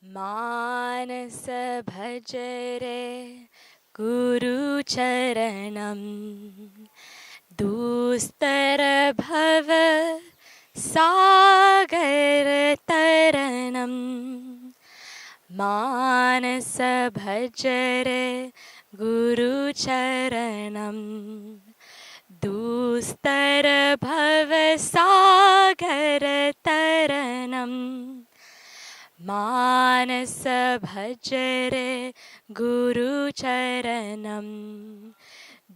मानस भजरे गुरुचरणं दुस्तर भव सागर तरणं मानस भजरे गुरुचरणं दुस्तर भव सागर तरणं मानस भजरे गुरुचरणं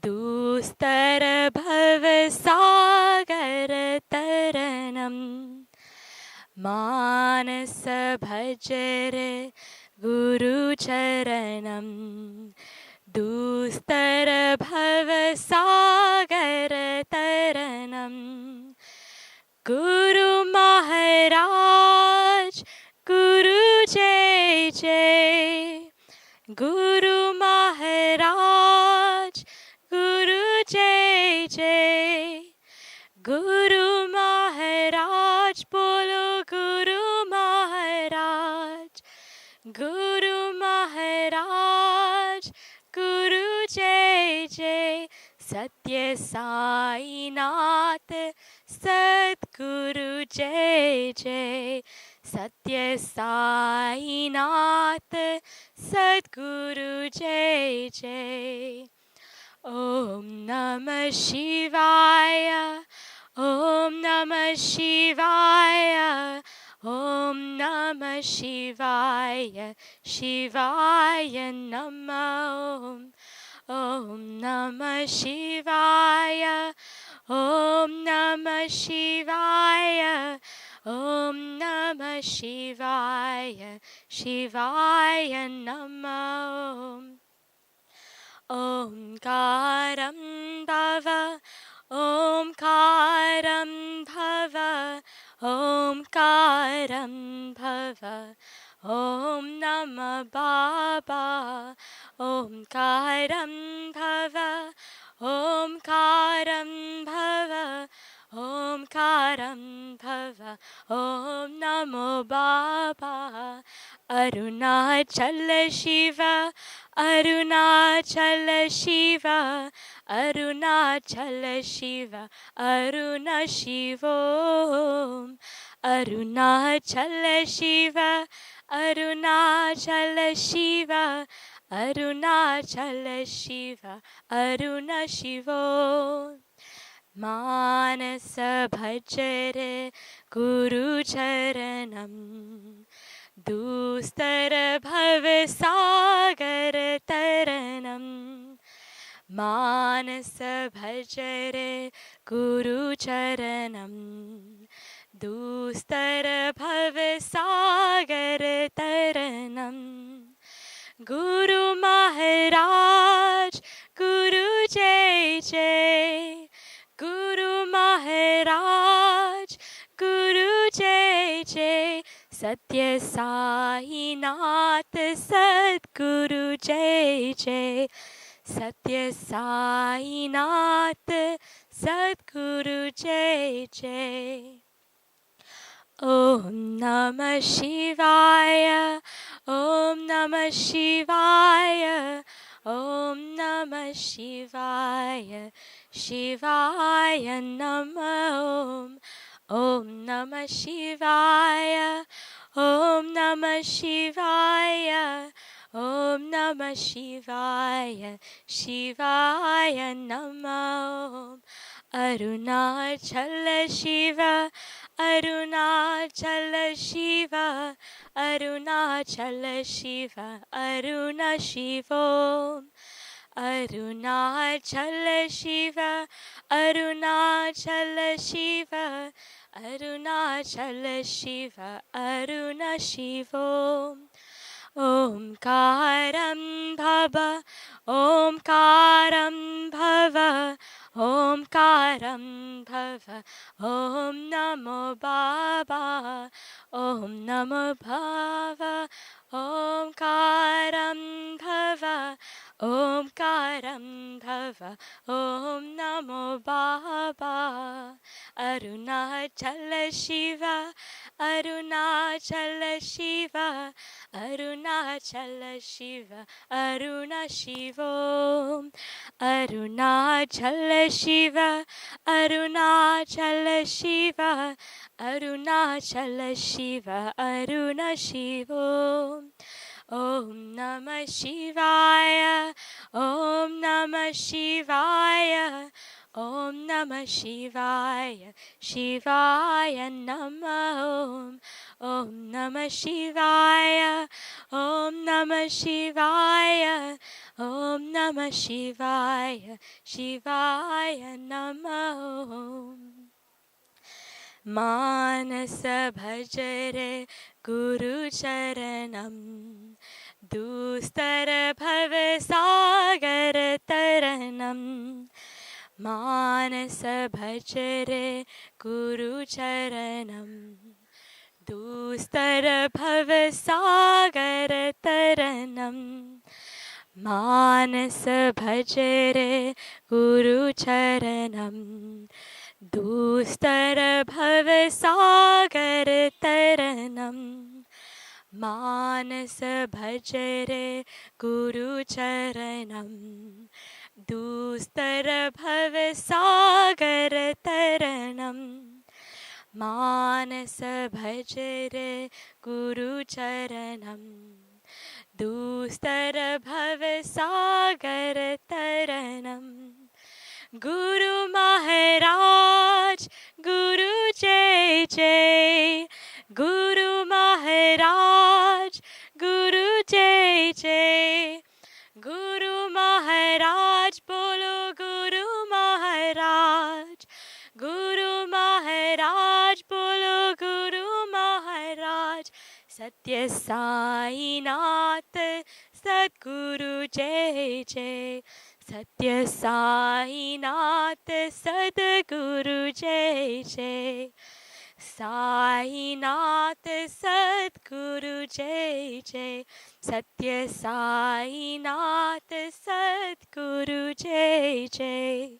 दुस्तर भव सागर तरणं मानस भजरे गुरुचरणं दुस्तर भव सागर तरणं गुरु महाराज गुरु जय जय गुरु महाराज गुरु जय जय गुरु महाराज बोलो गुरु महाराज गुरु जय जय सत्य साईनाथ सद्गुरु जय जय सत्य साईनाथ सद्गुरु जय जय ओम नमः शिवाय ओम नमः शिवाय ओम नमः शिवाय शिवाय नमः ओम नमः शिवाय ओम नमः शिवाय ओम नमः शिवाय शिवाय नमः ओंकारं भव ओंकारं भव ओंकारं भव ओम नमः बाबा ओंकारं भव ओंकारं भव ओंकारं भव ओम नमो बाबा अरुणाचल शिव अरुणाचल शिव अरुणाचल शिव अरुण शिवो अरुणाचल शिव अरुणाचल शिव अरुणाचल शिव अरुण शिवो मानस भजरे गुरुचरणं दुस्तर भव सागर तरणं मानस भजरे गुरुचरणं दुस्तर भव सागर तरणं गुरु महाराज गुरु जय जय गुरु महाराज गुरु जय जय सत्य साईनाथ सद्गुरु जय जय सत्य साईनाथ सद्गुरु जय जय ओम नमः शिवाय ओम नमः शिवाय ओम नमः शिवाय शिवाय नमः ओम नमः शिवाय ओम नमः शिवाय ओम नमः शिवाय शिवाय नमः अरुणाचल शिव अरुणाचल शिव अरुणाचल शिव अरुण शिवो अरुणाचल शिव अरुणाचल शिव अरुणाचल शिव अरुण शिवो ओंकारं भव ओंकारं भव ओंकारं भव ओम नमो बाबा ओम नमो भव ओंकारं भव ओंकारं भव ओम नमो बाबा Arunachal Shiv Arunachal Shiv Arunachala Shiva, Aruna Shivom, Arunachala Shiva, Arunachala Shiva, Arunachala Shiva, Aruna Shivom. Om Namah Shivaya, Om Namah Shivaya, Om Namah Shivaya, Shivaya Namah Om. Om Namah Shivaya, Om Namah Shivaya, Om Namah Shivaya, Shivaya Namah Om. Manasa bhajare Guru Charanam, Dustara Bhavasagar Taranam. Manasa bhajare Guru Charanam, Dustara Bhavasagar Taranam. Manasa bhajare Guru Charanam, Dustara Bhavasagar Taranam. Manasa bhajare Guru Charanam, Dustara Bhavasagar Taranam. Manasa bhajare Guru Charanam, Dustara Bhavasagar Taranam. Guru Maharaj, Guru Jai Jai, Guru Maharaj, Guru Jai Jai, Guru Maharaj, Bolo Guru Maharaj, Guru Maharaj, Bolo Guru Maharaj, Satya Sai Nath, Sadguru Jai Jai, Satya Sai Nath, Sadguru Jai Jai, Sai Nath, Sadguru Jai Jai, Satya Sai Nath, Sadguru Jai Jai.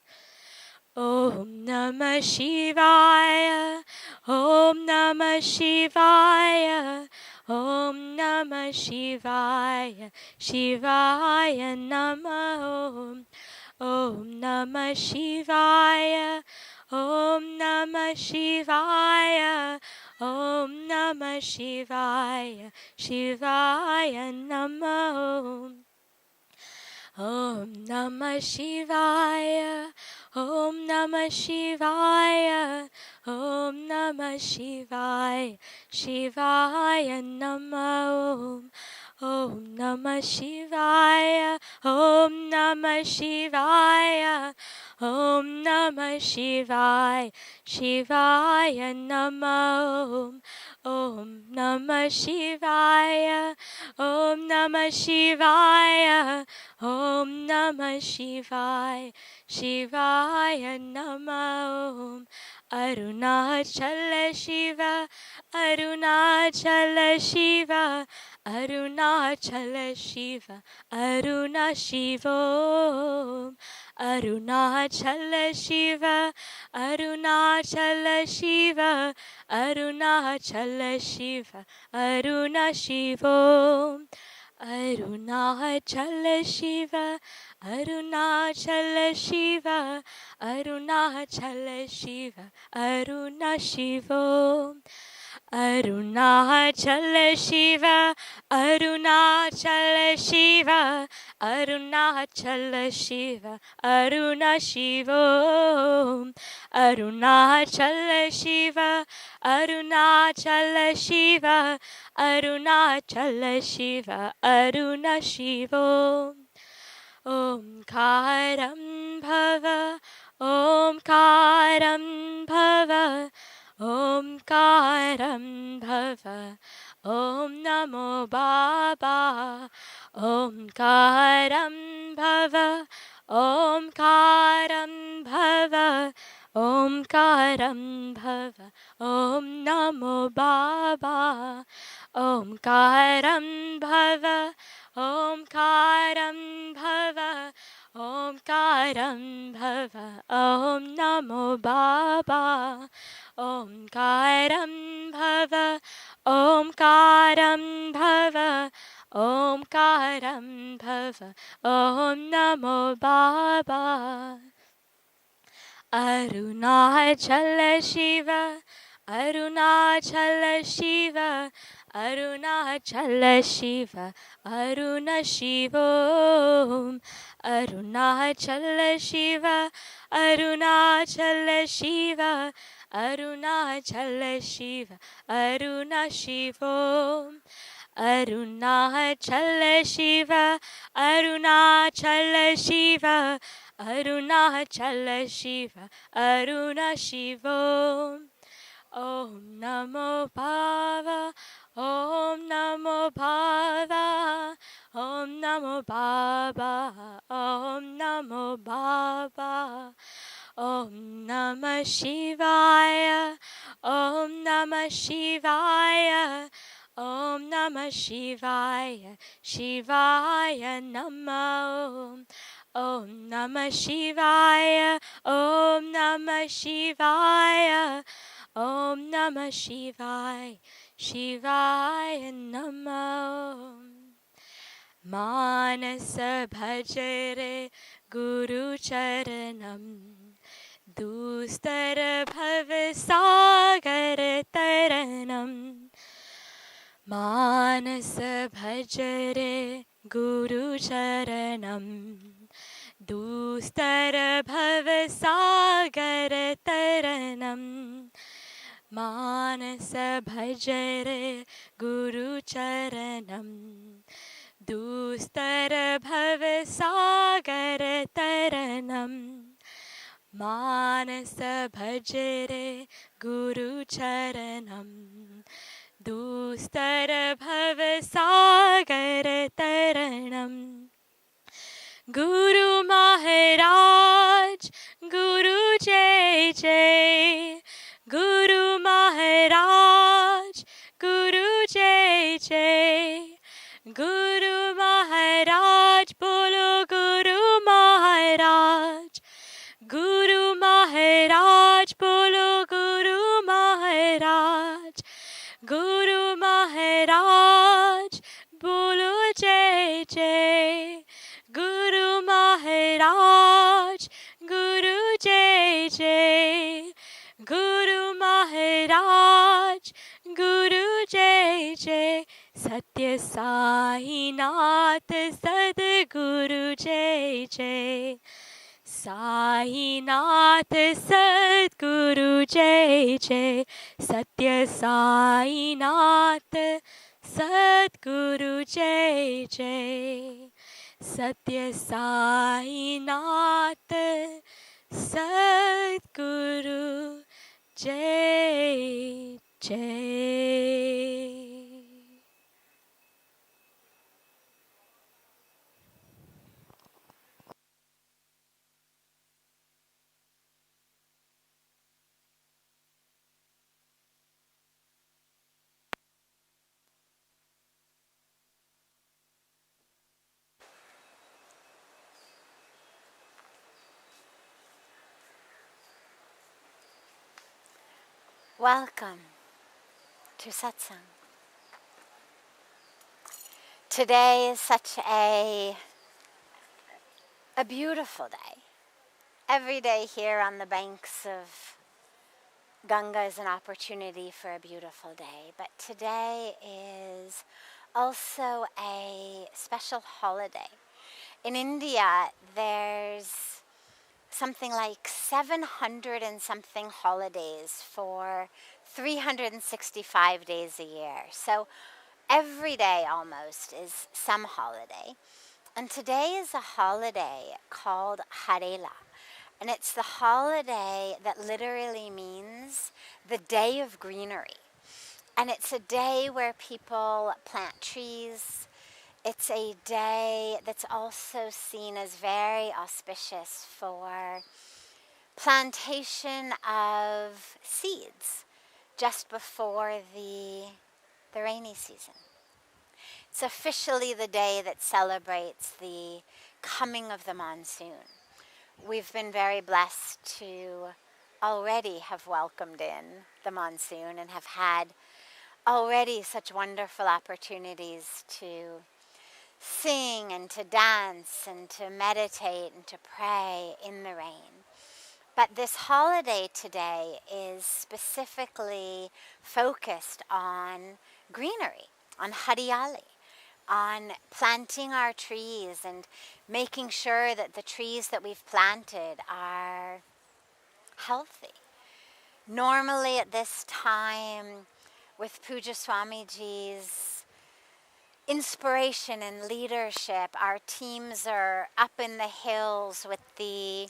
Om Namah Shivaya, Om Namah Shivaya, Om Namah Shivaya, Shivaya Namah Om. Om Namah Shivaya, Om Namah Shivaya, Om Namah Shivaya, Shivaya Namah Om. Om Namah Shivaya, Om Namah Shivaya, Om Namah Shivaya, Shivaya Namah Om. Om Namah Shivaya, Om Namah Shivaya, Om Namah Shivaya, Shivaya Namah Om. Om Namah Shivaya, Om Namah Shivaya, Om Namah Shivaya, Shivaya Namah Om. Arunachala Shiva, Arunachala Shiva, Arunachala Shiva, Aruna Shiva, Arunachala Shiva, Arunachala Shiva, Arunachala Shiva, Aruna Shiva, Arunachala Shiva, Arunachala Shiva, Arunachala Shiva, Aruna Shiva, Arunachala Shiva, Arunachala Shiva, Arunachala Shiva, Aruna Shiva, Arunachala Shiva, Arunachala Shiva, Arunachala Shiva, Aruna Shiva. Omkaram Bhava, Omkaram Bhava, Omkaram Bhava, Om Namo Baba, Omkaram Bhava, Omkaram Bhava, Omkaram Bhava, Om Namo Baba, Omkaram Bhava, Omkaram Bhava, Omkaram Bhava, Om Namo Baba, Omkaram Bhava, Omkaram Bhava, Omkaram Bhava, Om Namo Baba. Arunachala Shiva, Arunachala Shiva, Arunachala Shiva, Aruna Shivom, Arunachala Shiva, Arunachala Shiva, Arunachala Shiva, Aruna Shivom. Arunachala Shiva, Arunachala Shiva, Arunachala Shiva, Aruna Shiva. Om Namo Bhava, Om Namo Bhava, Om Namo Bhava, Om Namo Bhava. Om Namah Shivaya, Om Namah Shivaya, Om Namah Shivaya, Shivaya Namah. Om Namah Shivaya, Om Namah Shivaya, Om Namah Shivaya, Shivaya Namah. Manasa Bhajare Guru Charanam, Dustar Bhavasagar Taranam. Manasa Bhajare Guru Charanam, Dustar Bhavasagar Taranam. Manasa Bhajare Guru Charanam, Dustar Bhavasagar Taranam. Manasa Bhajare Guru Charanam, Dustar Bhavasagar Taranam. Guru Maharaj, Guru Jai Jai, Guru Maharaj, Guru Jai Jai, Guru Maharaj, Bolo Guru Maharaj, Guru Maharaj, Bolo Guru Maharaj, Guru Maharaj, Bolo Jai Jai, Guru Maharaj, Guru Jai Jai, Guru Maharaj, Guru Jai Jai, Satya Sai Nath Sadguru Jai Jai, Sai Nath Sadguru Jai Jai, Satya Sai Nath Sadguru Jai Jai, Satya Sai Nath Sadguru Jai Jai. Welcome to Satsang. Today is such a beautiful day. Every day here on the banks of Ganga is an opportunity for a beautiful day, but today is also a special holiday. In India, there's something like 700 and something holidays for 365 days a year. So every day almost is some holiday. And today is a holiday called Harela. And it's the holiday that literally means the day of greenery. And it's a day where people plant trees. It's a day that's also seen as very auspicious for plantation of seeds just before the rainy season. It's officially the day that celebrates the coming of the monsoon. We've been very blessed to already have welcomed in the monsoon and have had already such wonderful opportunities to sing and to dance and to meditate and to pray in the rain. But this holiday today is specifically focused on greenery, on hariyali, on planting our trees and making sure that the trees that we've planted are healthy. Normally at this time, with Puja Swamiji's inspiration and leadership, our teams are up in the hills with the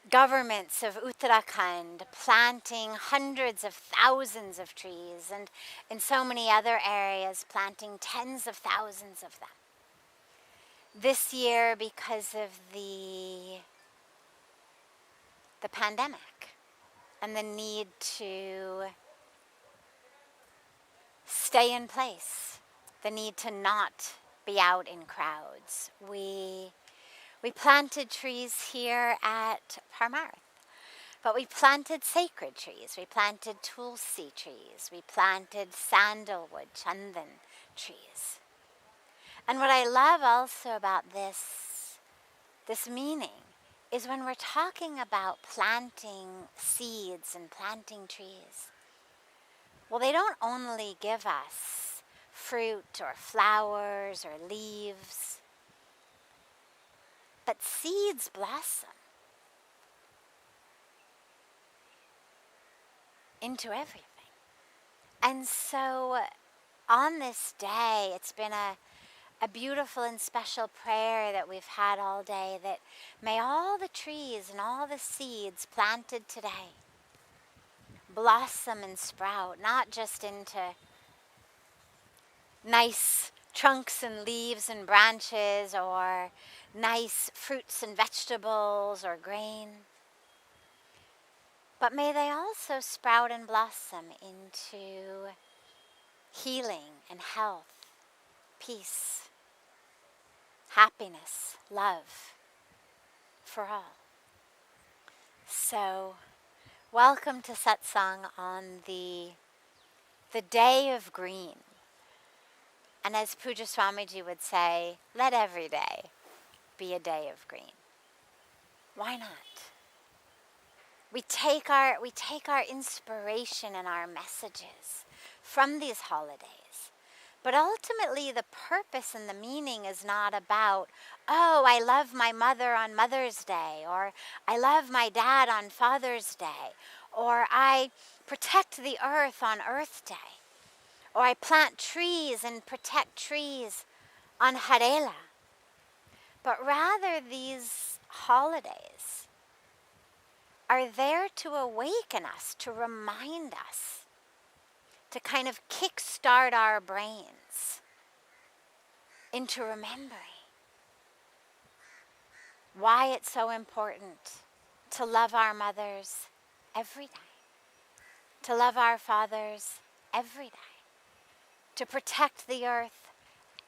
governments of Uttarakhand planting hundreds of thousands of trees, and in so many other areas planting tens of thousands of them. This year, because of the pandemic and the need to stay in place, the need to not be out in crowds, we planted trees here at Parmarth. But we planted sacred trees. We planted tulsi trees. We planted sandalwood, chandan trees. And what I love also about this meaning is when we're talking about planting seeds and planting trees, well, they don't only give us fruit or flowers or leaves, but seeds blossom into everything. And so on this day, it's been a beautiful and special prayer that we've had all day, that may all the trees and all the seeds planted today blossom and sprout, not just into nice trunks and leaves and branches or nice fruits and vegetables or grain, but may they also sprout and blossom into healing and health, peace, happiness, love for all. So, welcome to Satsang on the day of green. And as Puja Swamiji would say, let every day be a day of green. Why not? We take our inspiration and our messages from these holidays. But ultimately, the purpose and the meaning is not about, oh, I love my mother on Mother's Day, or I love my dad on Father's Day, or I protect the earth on Earth Day, or I plant trees and protect trees on Harela. But rather, these holidays are there to awaken us, to remind us, to kind of kickstart our brains into remembering why it's so important to love our mothers every day, to love our fathers every day, to protect the earth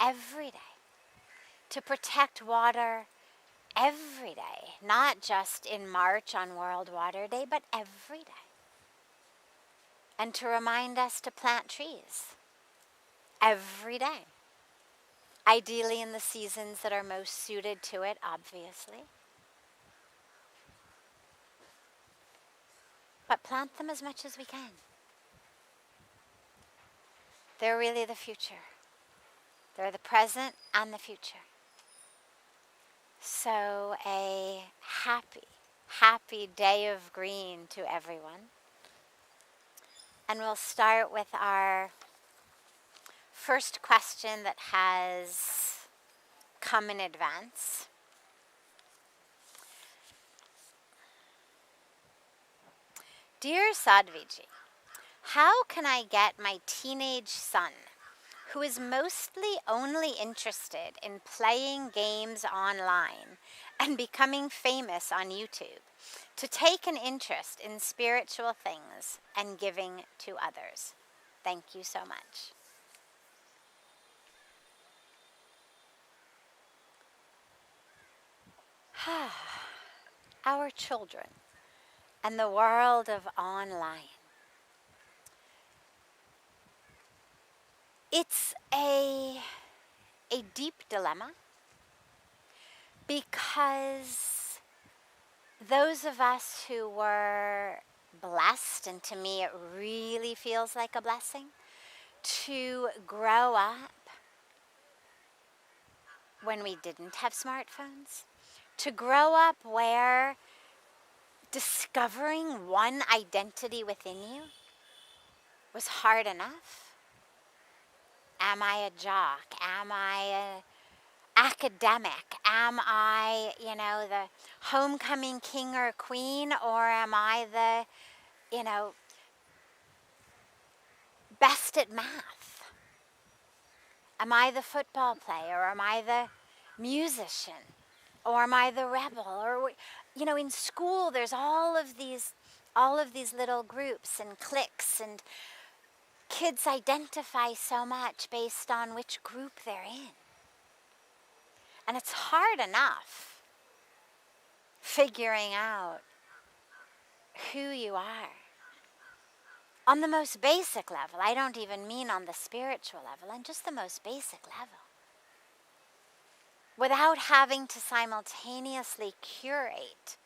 every day, to protect water every day, not just in March on World Water Day, but every day. And to remind us to plant trees every day. Ideally in the seasons that are most suited to it, obviously. But plant them as much as we can. They're really the future. They're the present and the future. So a happy day of green to everyone. And we'll start with our first question that has come in advance. Dear Sadhviji, how can I get my teenage son, who is mostly only interested in playing games online and becoming famous on YouTube, to take an interest in spiritual things and giving to others? Thank you so much. Our children and the world of online. It's a deep dilemma because those of us who were blessed, and to me it really feels like a blessing, to grow up when we didn't have smartphones, to grow up where discovering one identity within you was hard enough. Am I a jock? Am I an academic? Am I, the homecoming king or queen? Or am I the, best at math? Am I the football player? Or am I the musician? Or am I the rebel? Or, in school there's all of these little groups and cliques, and kids identify so much based on which group they're in. And it's hard enough figuring out who you are. On the most basic level, I don't even mean on the spiritual level, on just the most basic level. Without having to simultaneously curate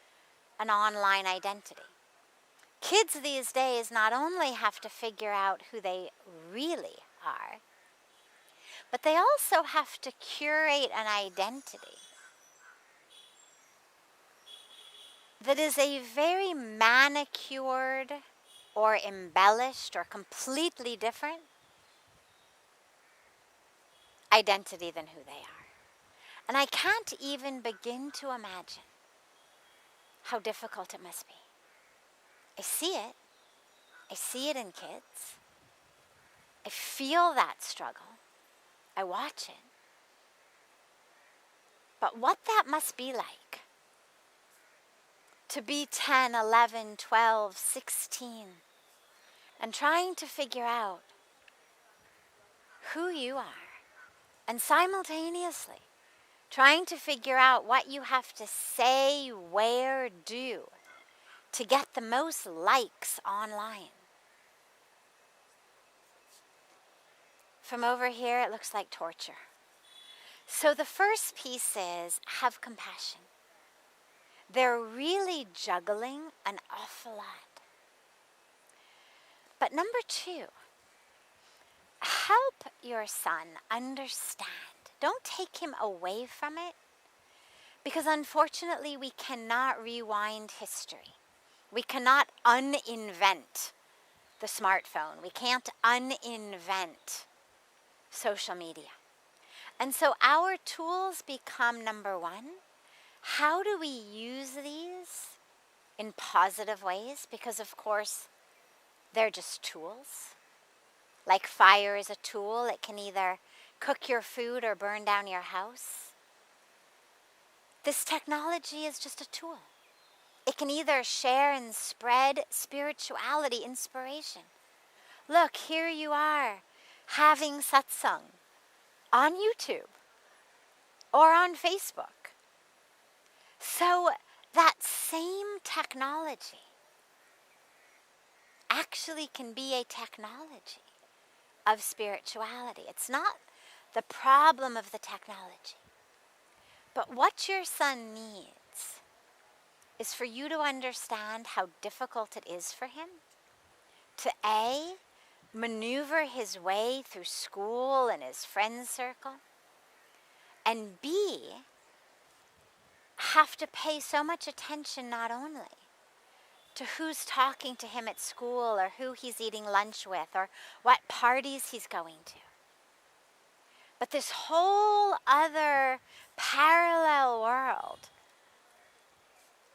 an online identity. Kids these days not only have to figure out who they really are, but they also have to curate an identity that is a very manicured or embellished or completely different identity than who they are. And I can't even begin to imagine how difficult it must be. I see it. I see it in kids. I feel that struggle. I watch it. But what that must be like to be 10, 11, 12, 16 and trying to figure out who you are, and simultaneously trying to figure out what you have to say, where, do to get the most likes online. From over here, it looks like torture. So the first piece is have compassion. They're really juggling an awful lot. But number 2, help your son understand. Don't take him away from it, because unfortunately we cannot rewind history. We cannot uninvent the smartphone. We can't uninvent social media. And so our tools become, number 1, how do we use these in positive ways? Because of course, they're just tools. Like fire is a tool. It can either cook your food or burn down your house. This technology is just a tool. It can either share and spread spirituality, inspiration. Look, here you are having satsang on YouTube or on Facebook. So that same technology actually can be a technology of spirituality. It's not the problem of the technology. But what your son needs is for you to understand how difficult it is for him to A, maneuver his way through school and his friend circle, and B, have to pay so much attention not only to who's talking to him at school or who he's eating lunch with or what parties he's going to, but this whole other parallel world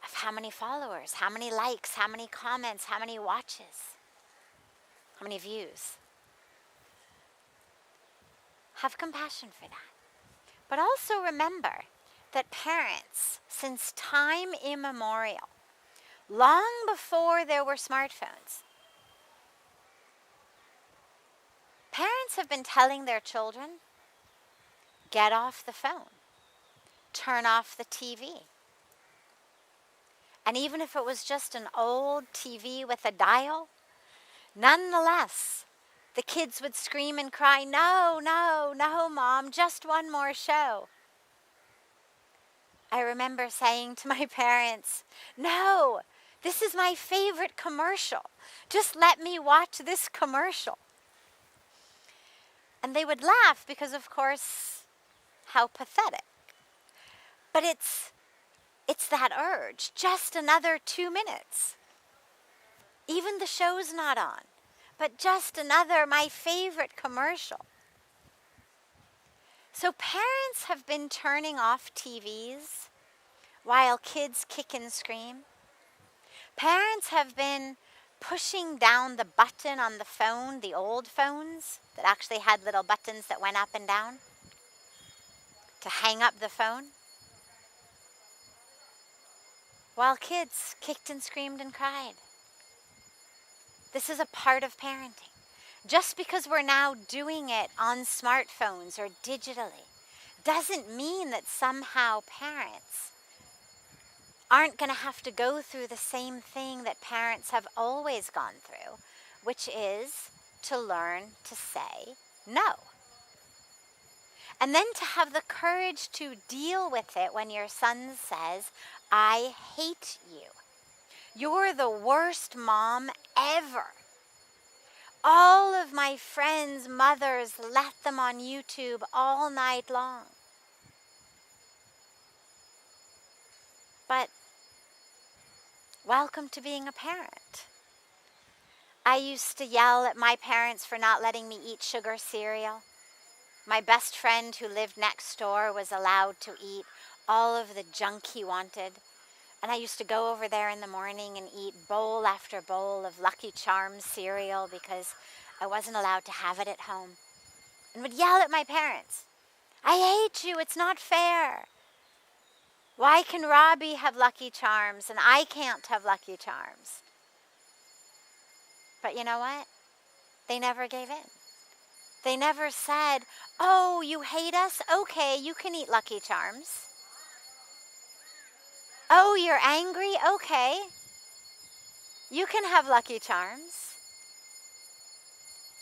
of how many followers, how many likes, how many comments, how many watches, how many views. Have compassion for that. But also remember that parents, since time immemorial, long before there were smartphones, parents have been telling their children, get off the phone, turn off the TV. And even if it was just an old TV with a dial, nonetheless, The kids would scream and cry, "No, no, no, Mom, just one more show." I remember saying to my parents, "No, this is my favorite commercial. Just let me watch this commercial." And they would laugh because, of course, how pathetic. But it's that urge, just another 2 minutes. Even the show's not on, but just another, my favorite commercial. So parents have been turning off TVs while kids kick and scream. Parents have been pushing down the button on the phone, the old phones that actually had little buttons that went up and down, to hang up the phone, while kids kicked and screamed and cried. This is a part of parenting. Just because we're now doing it on smartphones or digitally doesn't mean that somehow parents aren't going to have to go through the same thing that parents have always gone through, which is to learn to say no. And then to have the courage to deal with it when your son says, "I hate you. You're the worst mom ever. All of my friends' mothers let them on YouTube all night long." But welcome to being a parent. I used to yell at my parents for not letting me eat sugar cereal. My best friend who lived next door was allowed to eat all of the junk he wanted. And I used to go over there in the morning and eat bowl after bowl of Lucky Charms cereal because I wasn't allowed to have it at home. And would yell at my parents, "I hate you, it's not fair. Why can Robbie have Lucky Charms and I can't have Lucky Charms?" But you know what? They never gave in. They never said, "Oh, you hate us? Okay, you can eat Lucky Charms. Oh, you're angry? Okay, you can have Lucky Charms."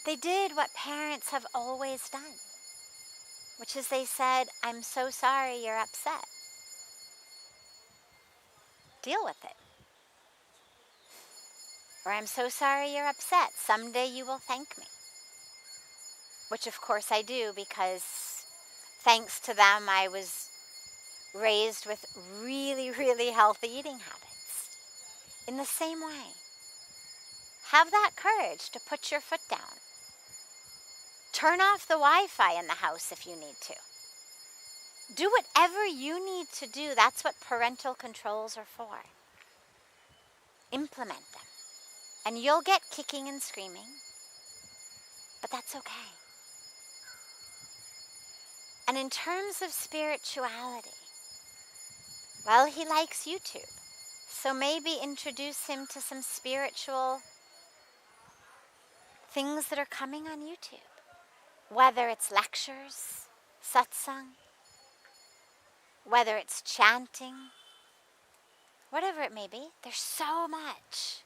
They did what parents have always done, which is they said, "I'm so sorry you're upset. Deal with it." Or, "I'm so sorry you're upset. Someday you will thank me." Which of course I do, because thanks to them I was raised with really, really healthy eating habits. In the same way, have that courage to put your foot down. Turn off the Wi-Fi in the house if you need to. Do whatever you need to do. That's what parental controls are for. Implement them. And you'll get kicking and screaming, but that's okay. And in terms of spirituality, well, he likes YouTube. So maybe introduce him to some spiritual things that are coming on YouTube. Whether it's lectures, satsang, whether it's chanting, whatever it may be, there's so much.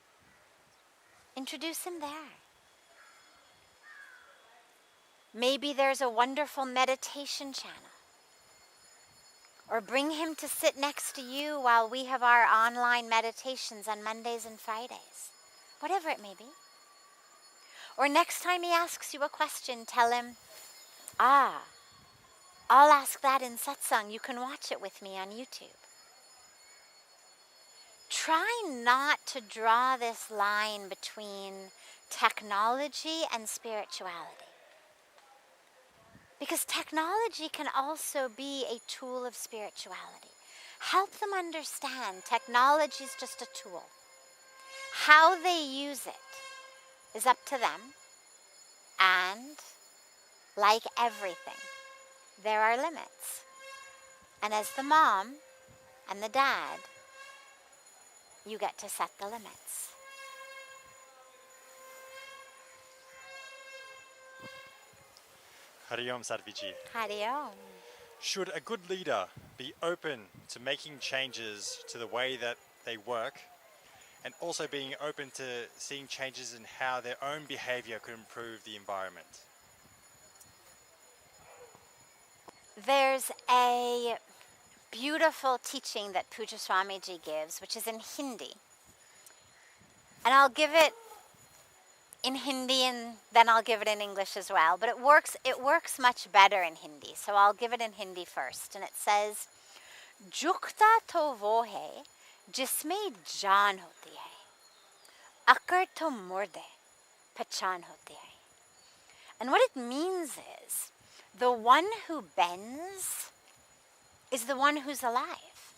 Introduce him there. Maybe there's a wonderful meditation channel. Or bring him to sit next to you while we have our online meditations on Mondays and Fridays. Whatever it may be. Or next time he asks you a question, tell him, "I'll ask that in Satsang. You can watch it with me on YouTube." Try not to draw this line between technology and spirituality. Because technology can also be a tool of spirituality. Help them understand technology is just a tool. How they use it is up to them. And like everything, there are limits. And as the mom and the dad, you get to set the limits. Hari Om, Sadhviji. Hari Om. Should a good leader be open to making changes to the way that they work and also being open to seeing changes in how their own behavior could improve the environment. There's a beautiful teaching that Puja Swamiji gives, which is in Hindi. And I'll give it in Hindi and then I'll give it in English as well. But it works much better in Hindi. So I'll give it in Hindi first. And it says, Jukta to wo hai, jisme jaan hoti hai. Akar to murde, pechan hoti hai. And what it means is, the one who bends is the one who's alive.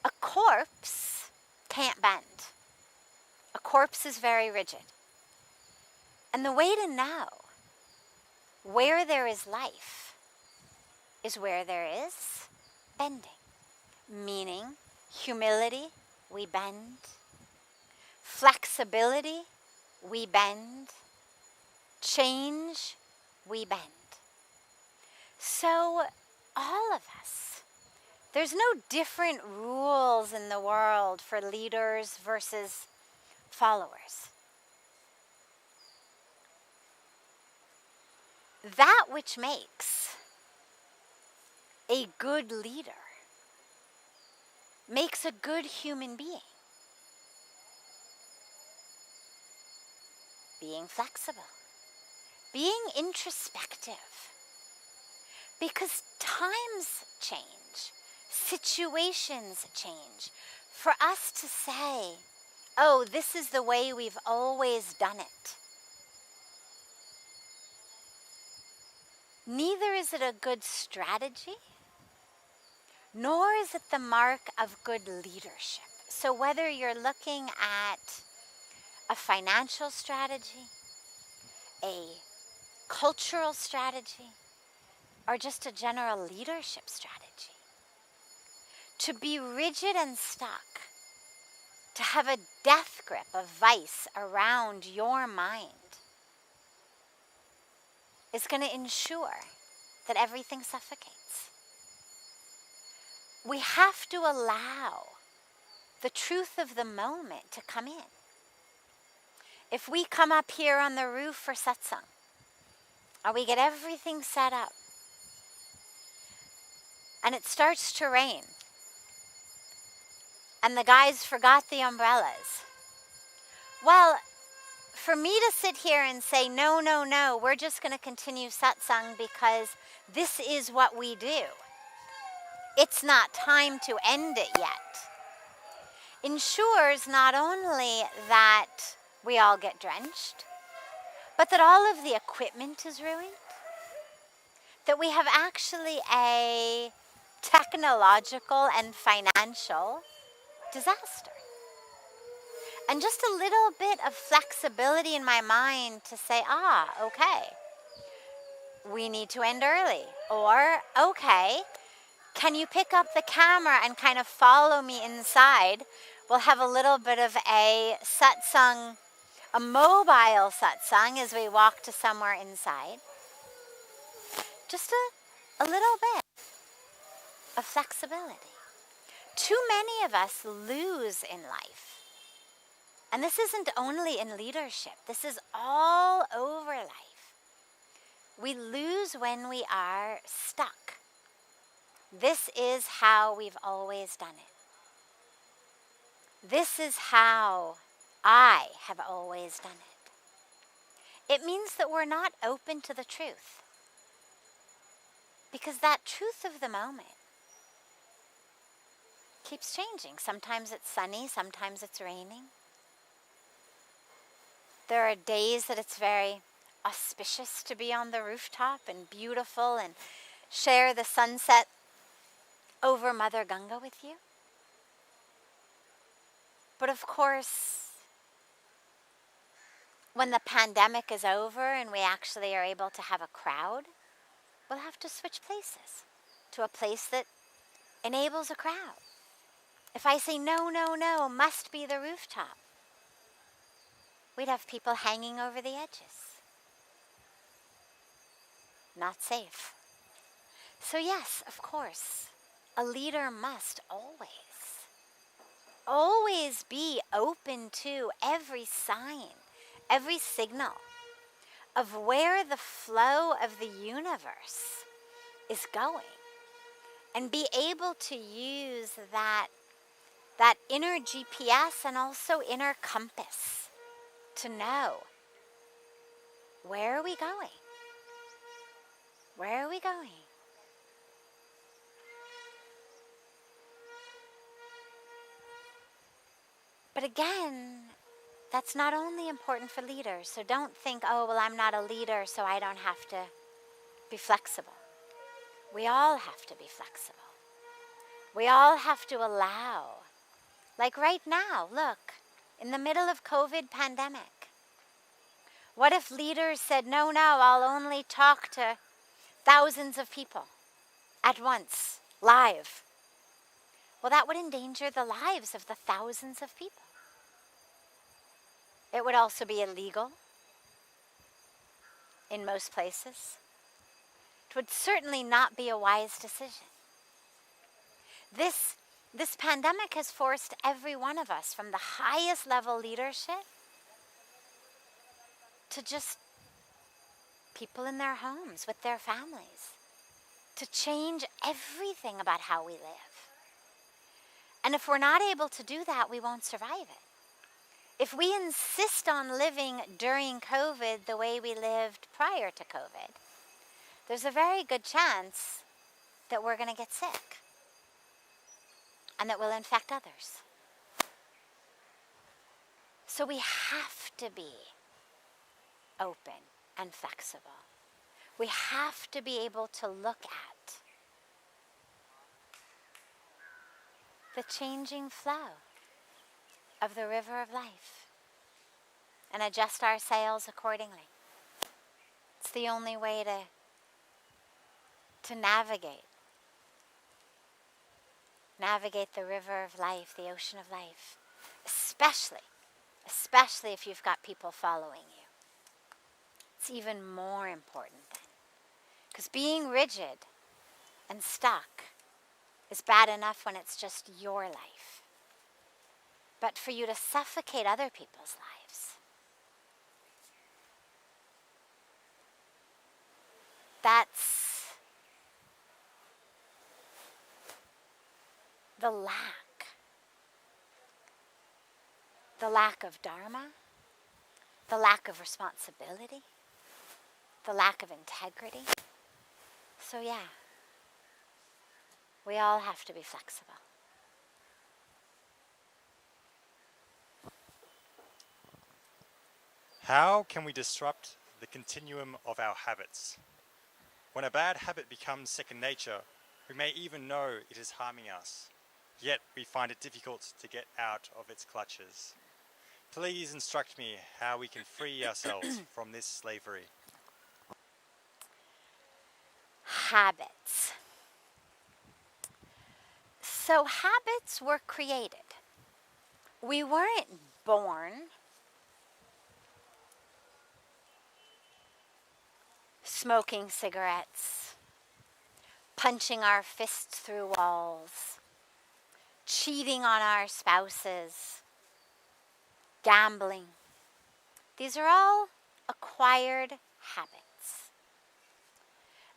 A corpse can't bend. A corpse is very rigid. And the way to know where there is life is where there is bending. Meaning, humility, we bend. Flexibility, we bend. Change, we bend. So, all of us, there's no different rules in the world for leaders versus followers. That which makes a good leader makes a good human being. Being flexible, being introspective. Because times change, situations change. For us to say, oh, this is the way we've always done it. Neither is it a good strategy, nor is it the mark of good leadership. So whether you're looking at a financial strategy, a cultural strategy, or just a general leadership strategy, to be rigid and stuck, to have a death grip, a vice around your mind, is going to ensure that everything suffocates. We have to allow the truth of the moment to come in. If we come up here on the roof for satsang, or we get everything set up, and it starts to rain, and the guys forgot the umbrellas, well, for me to sit here and say, no, no, no, we're just going to continue satsang because this is what we do. It's not time to end it yet. Ensures not only that we all get drenched, but that all of the equipment is ruined, that we have actually a technological and financial disaster. And just a little bit of flexibility in my mind to say, okay, we need to end early. Or, okay, can you pick up the camera and kind of follow me inside? We'll have a little bit of a satsang, a mobile satsang as we walk to somewhere inside. Just a little bit of flexibility. Too many of us lose in life. And this isn't only in leadership. This is all over life. We lose when we are stuck. This is how we've always done it. This is how I have always done it. It means that we're not open to the truth. Because that truth of the moment keeps changing. Sometimes it's sunny, sometimes it's raining. There are days that it's very auspicious to be on the rooftop and beautiful and share the sunset over Mother Ganga with you. But of course, when the pandemic is over and we actually are able to have a crowd, we'll have to switch places to a place that enables a crowd. If I say, no, no, no, must be the rooftop, we'd have people hanging over the edges. Not safe. So yes, of course, a leader must always be open to every sign, every signal of where the flow of the universe is going, and be able to use that inner GPS and also inner compass to know, where are we going? Where are we going? But again, that's not only important for leaders. So don't think, oh, well, I'm not a leader, so I don't have to be flexible. We all have to be flexible. We all have to allow. Like right now, look, in the middle of COVID pandemic, what if leaders said, no, I'll only talk to thousands of people at once, live? Well, that would endanger the lives of the thousands of people. It would also be illegal in most places. It would certainly not be a wise decision. This pandemic has forced every one of us, from the highest level leadership to just people in their homes with their families, to change everything about how we live. And if we're not able to do that, we won't survive it. If we insist on living during COVID the way we lived prior to COVID, there's a very good chance that we're going to get sick and that we'll infect others. So we have to be open and flexible. We have to be able to look at the changing flow of the river of life and adjust our sails accordingly. It's the only way to navigate the river of life, the ocean of life, especially if you've got people following you. It's even more important then, because being rigid and stuck is bad enough when it's just your life. But for you to suffocate other people's lives, that's the lack of dharma, the lack of responsibility, the lack of integrity. So yeah, we all have to be flexible. How can we disrupt the continuum of our habits? When a bad habit becomes second nature, we may even know it is harming us, yet we find it difficult to get out of its clutches. Please instruct me how we can free ourselves from this slavery. Habits. So habits were created. We weren't born smoking cigarettes, punching our fists through walls, cheating on our spouses, gambling. These are all acquired habits.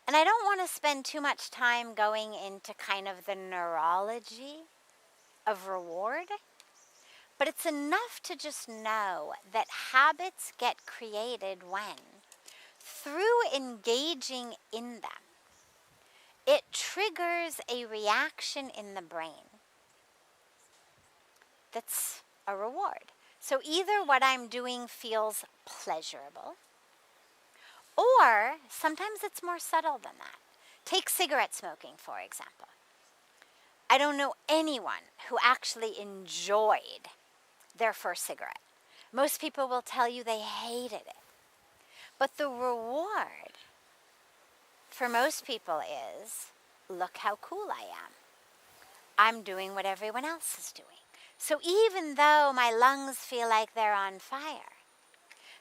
And I don't want to spend too much time going into kind of the neurology of reward, but it's enough to just know that habits get created when, through engaging in them, it triggers a reaction in the brain that's a reward. So either what I'm doing feels pleasurable, or sometimes it's more subtle than that. Take cigarette smoking, for example. I don't know anyone who actually enjoyed their first cigarette. Most people will tell you they hated it. But the reward for most people is, look how cool I am. I'm doing what everyone else is doing. So even though my lungs feel like they're on fire,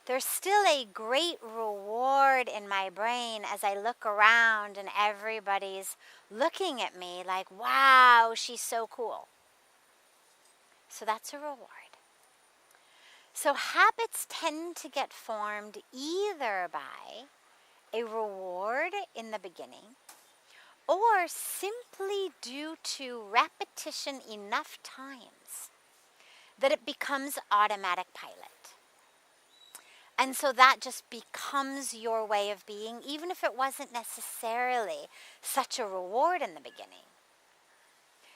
there's still a great reward in my brain as I look around and everybody's looking at me like, wow, she's so cool. So that's a reward. So habits tend to get formed either by a reward in the beginning or simply due to repetition enough times that it becomes automatic pilot. And so that just becomes your way of being, even if it wasn't necessarily such a reward in the beginning.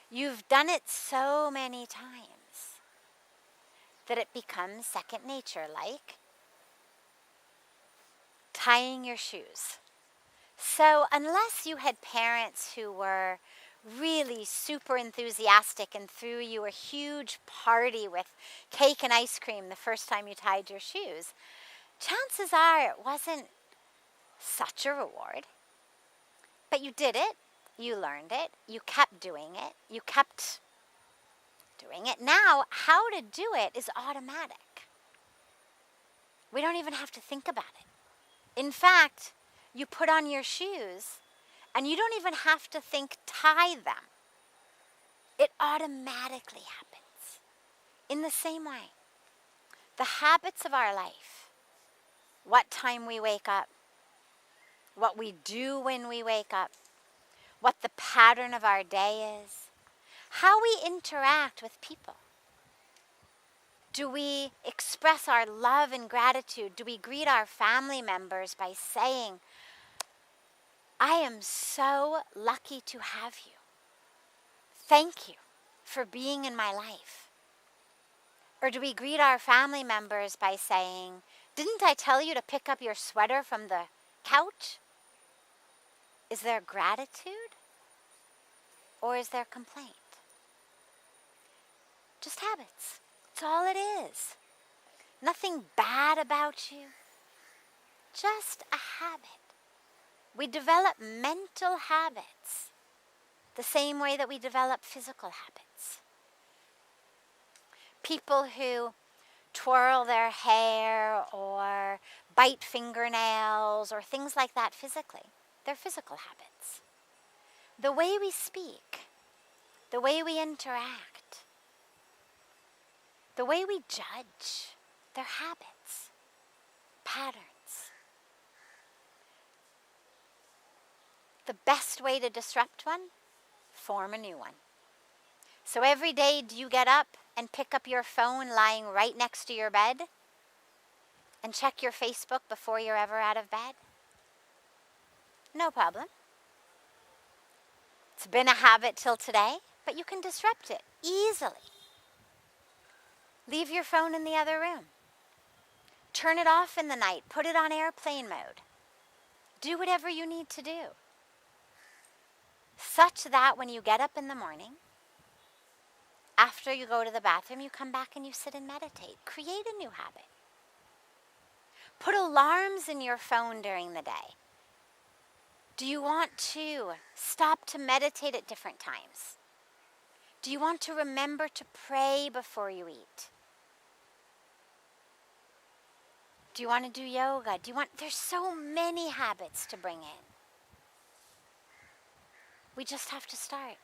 You've done it so many times that it becomes second nature, like tying your shoes. So unless you had parents who were really super enthusiastic and threw you a huge party with cake and ice cream the first time you tied your shoes, chances are it wasn't such a reward. But you did it, you learned it, you kept doing it, you kept doing it. Now, how to do it is automatic. We don't even have to think about it. In fact, you put on your shoes and you don't even have to think tie them. It automatically happens. In the same way, the habits of our life, what time we wake up, what we do when we wake up, what the pattern of our day is, how we interact with people. Do we express our love and gratitude? Do we greet our family members by saying, I am so lucky to have you. Thank you for being in my life. Or do we greet our family members by saying, didn't I tell you to pick up your sweater from the couch? Is there gratitude? Or is there complaint? Just habits. That's all it is. Nothing bad about you. Just a habit. We develop mental habits the same way that we develop physical habits. People who twirl their hair or bite fingernails or things like that physically, they're physical habits. The way we speak, the way we interact, the way we judge, they're habits, patterns. The best way to disrupt one, form a new one. So every day, do you get up and pick up your phone lying right next to your bed and check your Facebook before you're ever out of bed? No problem. It's been a habit till today, but you can disrupt it easily. Leave your phone in the other room. Turn it off in the night. Put it on airplane mode. Do whatever you need to do, such that when you get up in the morning, after you go to the bathroom, you come back and you sit and meditate. Create a new habit. Put alarms in your phone during the day. Do you want to stop to meditate at different times? Do you want to remember to pray before you eat? Do you want to do yoga? There's so many habits to bring in. We just have to start.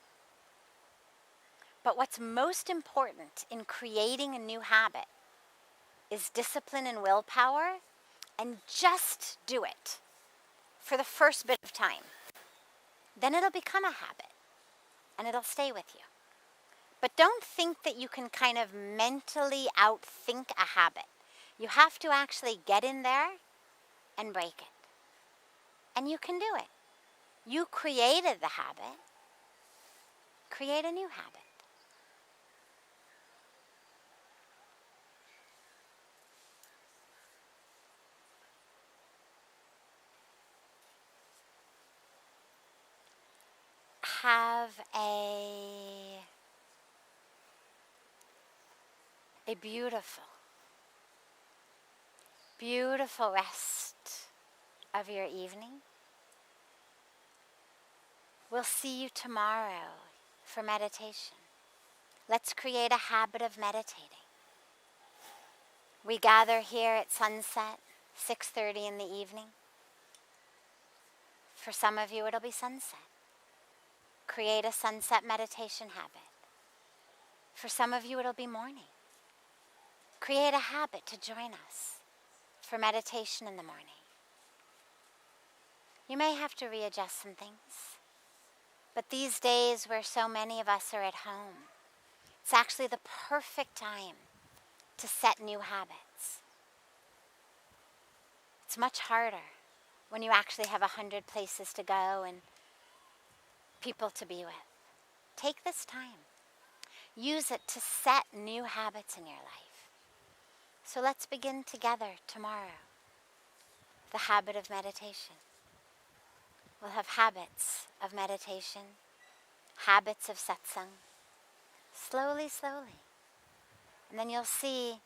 But what's most important in creating a new habit is discipline and willpower, and just do it for the first bit of time. Then it'll become a habit, and it'll stay with you. But don't think that you can kind of mentally outthink a habit. You have to actually get in there and break it. And you can do it. You created the habit. Create a new habit. Have a beautiful, beautiful rest of your evening. We'll see you tomorrow for meditation. Let's create a habit of meditating. We gather here at sunset, 6:30 in the evening. For some of you, it'll be sunset. Create a sunset meditation habit. For some of you, it'll be morning. Create a habit to join us for meditation in the morning. You may have to readjust some things, but these days where so many of us are at home, it's actually the perfect time to set new habits. It's much harder when you actually have 100 places to go and people to be with. Take this time. Use it to set new habits in your life. So let's begin together tomorrow. The habit of meditation. We'll have habits of meditation, habits of satsang, slowly, slowly. And then you'll see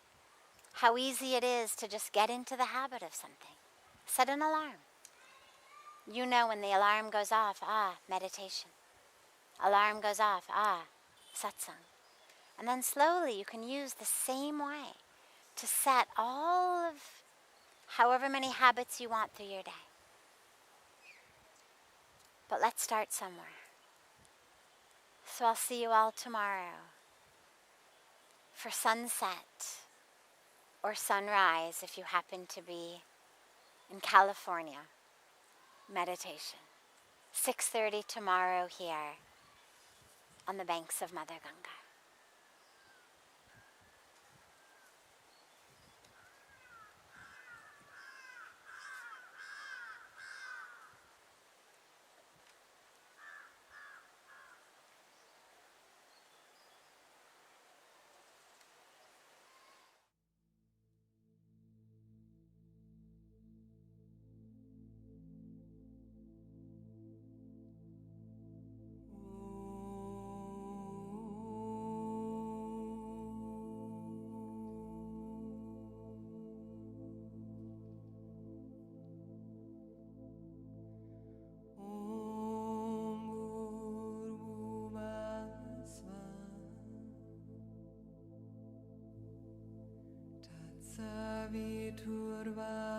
how easy it is to just get into the habit of something. Set an alarm. You know when the alarm goes off, meditation. Alarm goes off, satsang. And then slowly you can use the same way to set all of however many habits you want through your day. But let's start somewhere. So I'll see you all tomorrow for sunset or sunrise if you happen to be in California. Meditation. 6:30 tomorrow here on the banks of Mother Ganga. Saviturva